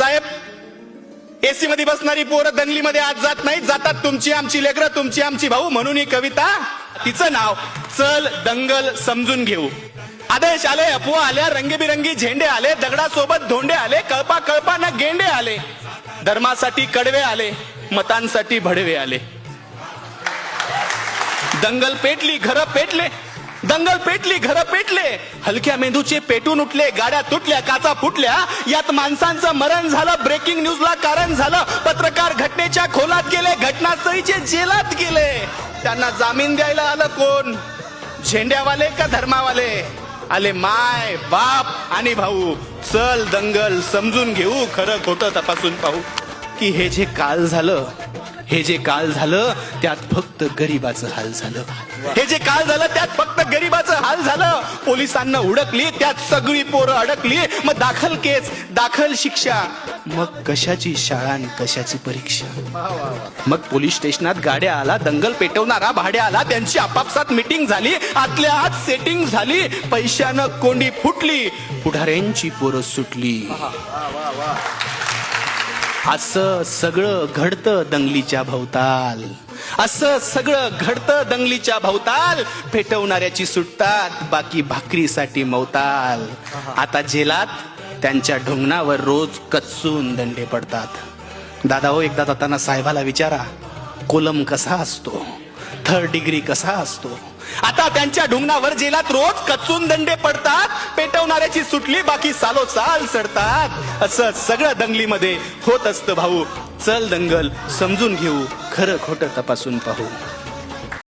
साहेब, AC मध्ये बसणारी पोरं दंगलीमध्ये आज जात नाहीत, जातात तुमची आमची लेकरं, तुमची आमची भाऊ. म्हणून ही कविता, तिचं नाव चल दंगल समजून घेऊ. आदेश आले, अफवा आल्या, रंगीबिरंगी झेंडे आले, दगडासोबत धोंडे आले, कळपा कळपानं गेंडे आले, धर्मासाठी कडवे आले, मतांसाठी भडवे आले. दंगल पेटली, घरं पेटले, दंगल पेटली, घरं पेटले, हलक्या मेंदूचे पेटून उठले, गाड्या तुटल्या, काचा फुटल्या, यात माणसांचं मरण झालं, ब्रेकिंग न्यूजला कारण झालं, पत्रकार घटनेच्या खोलात गेले, घटनास्थळीचे जेलात गेले. त्यांना जामीन द्यायला आलं कोण? झेंड्यावाले का धर्मावाले? आले माय बाप आणि भाऊ. चल दंगल समजून घेऊ, खरं खोटं तपासून पाहू. की हे जे काल झालं, हे जे काल झालं त्यात फक्त गरिबाचं हाल झालं. हे जे काल झालं त्यात फक्त गरिबाचं हाल झालं. पोलिसांना उडकली, त्यात सगळी पोरं अडकली. मग दाखल केस, दाखल शिक्षा, मग कशाची शाळा आणि कशाची परीक्षा. मग पोलीस स्टेशनात गाड्या आला, दंगल पेटवणारा भाड्या आला, त्यांची आपापसात मीटिंग झाली, आतल्या आत सेटिंग झाली, पैशानं कोंडी फुटली, पुढाऱ्यांची पोरं सुटली. असं सगळं घडतं दंगलीच्या भोवताल, असं सगळं घडतं दंगलीच्या भोवताल. पेटवणाऱ्याची सुटतात, बाकी भाकरीसाठी मवताल. आता जेलात त्यांच्या ढुंगणावर रोज कच्चून दंडे पडतात. दादा हो, एकदा जाताना साहेबाला विचारा, कोलम कसा असतो, थर्ड डिग्री कसा असतो. आता त्यांच्या ढुंगणावर जेलात रोज कच्चून दंडे पडतात. पेटवणाऱ्याची सुटली, बाकी सालोसाल सडतात. असं सगळं दंगलीमध्ये होत असतं भाऊ. चल दंगल समजून घेऊ, खरं खोटं तपासून पाहू.